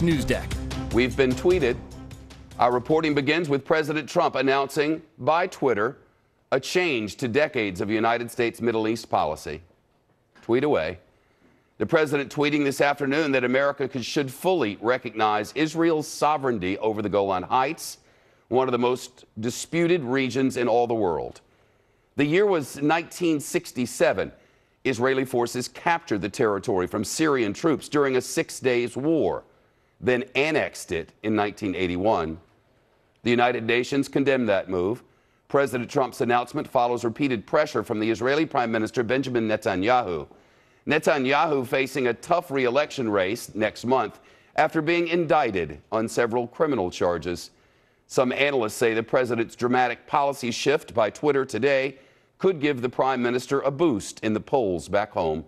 Heights News Deck. We've been tweeted. Our reporting begins with President Trump announcing by Twitter a change to decades of United States Middle East policy. Tweet away. The president tweeting this afternoon that America should fully recognize Israel's sovereignty over the Golan Heights, one of the most disputed regions in all the world. The year was 1967. Israeli forces captured the territory from Syrian troops during a 6 days war, then annexed it in 1981. The United Nations condemned that move. President Trump's announcement follows repeated pressure from the Israeli Prime Minister Benjamin Netanyahu. Netanyahu facing a tough re-election race next month after being indicted on several criminal charges. Some analysts say the president's dramatic policy shift by Twitter today could give the prime minister a boost in the polls back home.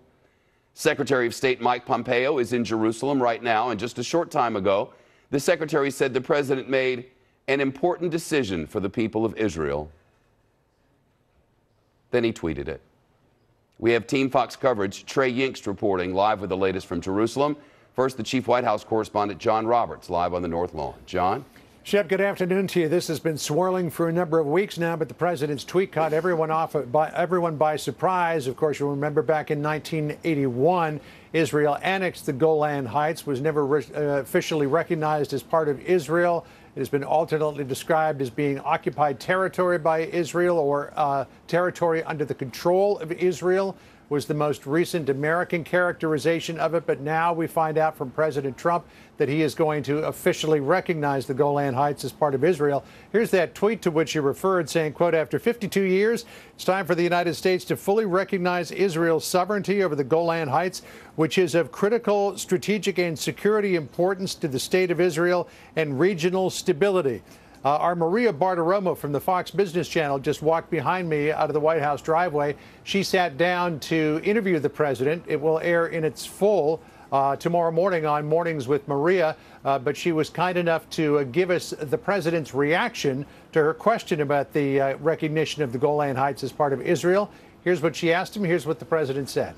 Secretary of State Mike Pompeo is in Jerusalem right now, and just a short time ago, the secretary said the president made an important decision for the people of Israel. Then he tweeted it. We have Team Fox coverage. Trey Yingst reporting live with the latest from Jerusalem. First, the chief White House correspondent John Roberts live on the North Lawn. John? Shep, good afternoon to you. This has been swirling for a number of weeks now, but the president's tweet caught everyone by surprise. Of course, you'll remember back in 1981, Israel annexed the Golan Heights, was never officially recognized as part of Israel. It has been alternately described as being occupied territory by Israel or territory under the control of Israel was the most recent American characterization of it. But now we find out from President Trump that he is going to officially recognize the Golan Heights as part of Israel. Here's that tweet to which he referred, saying, quote, after 52 years, it's time for the United States to fully recognize Israel's sovereignty over the Golan Heights, which is of critical strategic and security importance to the state of Israel and regional stability. Our Maria Bartiromo from the Fox Business Channel just walked behind me out of the White House driveway. She sat down to interview the president. It will air in its full tomorrow morning on Mornings with Maria, but she was kind enough to give us the president's reaction to her question about the recognition of the Golan Heights as part of Israel. Here's what she asked him. Here's what the president said.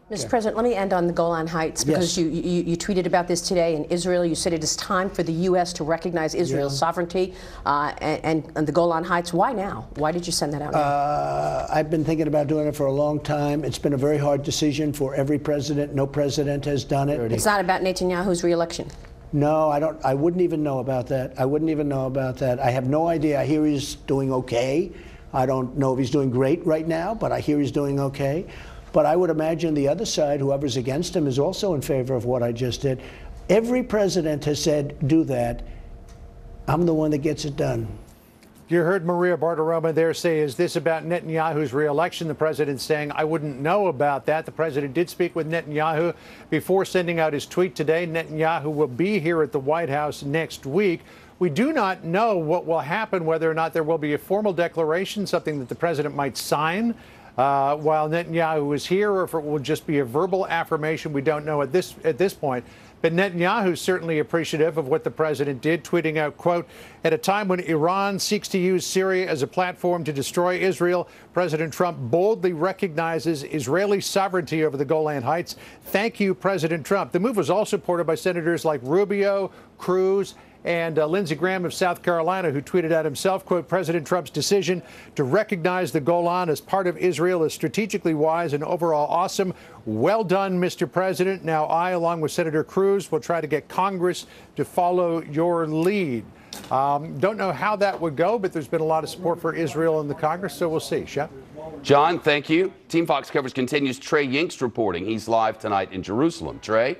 Mr. President, let me end on the Golan Heights, because Yes. you tweeted about this today in Israel. You said it is time for the U.S. to recognize Israel's sovereignty and the Golan Heights. Why now? Why did you send that out now? I've been thinking about doing it for a long time. It's been a very hard decision for every president. No president has done it. It's not about Netanyahu's re-election. No, I don't. I wouldn't even know about that. I wouldn't even know about that. I have no idea. I hear he's doing okay. I don't know if he's doing great right now, but I hear he's doing okay. But I would imagine the other side, whoever's against him, is also in favor of what I just did. Every president has said, do that. I'm the one that gets it done. You heard Maria Bartiromo there say, is this about Netanyahu's re-election? The president saying, I wouldn't know about that. The president did speak with Netanyahu before sending out his tweet today. Netanyahu will be here at the White House next week. We do not know what will happen, whether or not there will be a formal declaration, something that the president might sign while Netanyahu is here, or if it will just be a verbal affirmation. We don't know at this point. But Netanyahu is certainly appreciative of what the president did, tweeting out, quote, at a time when Iran seeks to use Syria as a platform to destroy Israel, President Trump boldly recognizes Israeli sovereignty over the Golan Heights. Thank you, President Trump. The move was also supported by senators like Rubio, Cruz, and Lindsey Graham of South Carolina, who tweeted out himself, quote, President Trump's decision to recognize the Golan as part of Israel is strategically wise and overall awesome. Well done, Mr. President. Now I, along with Senator Cruz, will try to get Congress to follow your lead. Don't know how that would go, but there's been a lot of support for Israel in the Congress, so we'll see. Shep? John, thank you. Team Fox coverage continues. Trey Yingst reporting. He's live tonight in Jerusalem. Trey?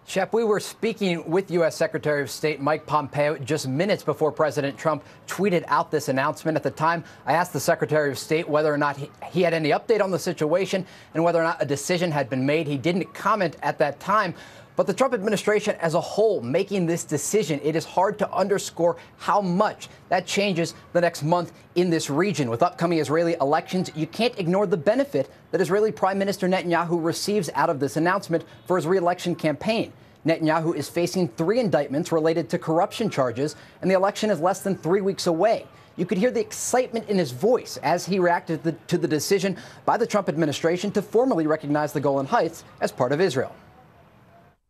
Shep, we were speaking with U.S. Secretary of State Mike Pompeo just minutes before President Trump tweeted out this announcement. At the time, I asked the Secretary of State whether or not he had any update on the situation and whether or not a decision had been made. He didn't comment at that time. But the Trump administration as a whole making this decision, it is hard to underscore how much that changes the next month in this region. With upcoming Israeli elections, you can't ignore the benefit that Israeli Prime Minister Netanyahu receives out of this announcement for his re-election campaign. Netanyahu is facing 3 indictments related to corruption charges, and the election is less than 3 weeks away. You could hear the excitement in his voice as he reacted to the decision by the Trump administration to formally recognize the Golan Heights as part of Israel.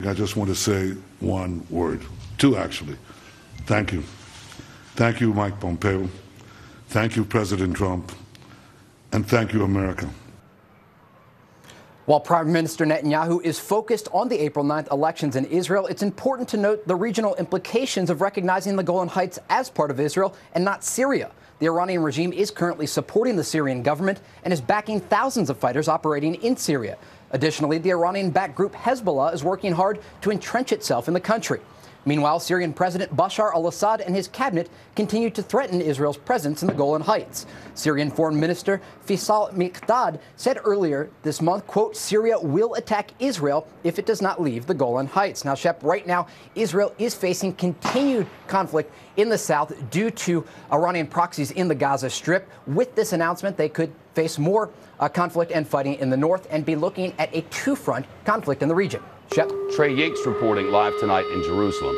I just want to say one word, two actually. Thank you. Thank you, Mike Pompeo. Thank you, President Trump. And thank you, America. While Prime Minister Netanyahu is focused on the April 9th elections in Israel, it's important to note the regional implications of recognizing the Golan Heights as part of Israel and not Syria. The Iranian regime is currently supporting the Syrian government and is backing thousands of fighters operating in Syria. Additionally, the Iranian-backed group Hezbollah is working hard to entrench itself in the country. Meanwhile, Syrian President Bashar al-Assad and his cabinet continue to threaten Israel's presence in the Golan Heights. Syrian Foreign Minister Faisal Miqdad said earlier this month, quote, Syria will attack Israel if it does not leave the Golan Heights. Now, Shep, right now, Israel is facing continued conflict in the south due to Iranian proxies in the Gaza Strip. With this announcement, they could face more conflict and fighting in the north and be looking at a two-front conflict in the region. Shep. Trey Yates reporting live tonight in Jerusalem.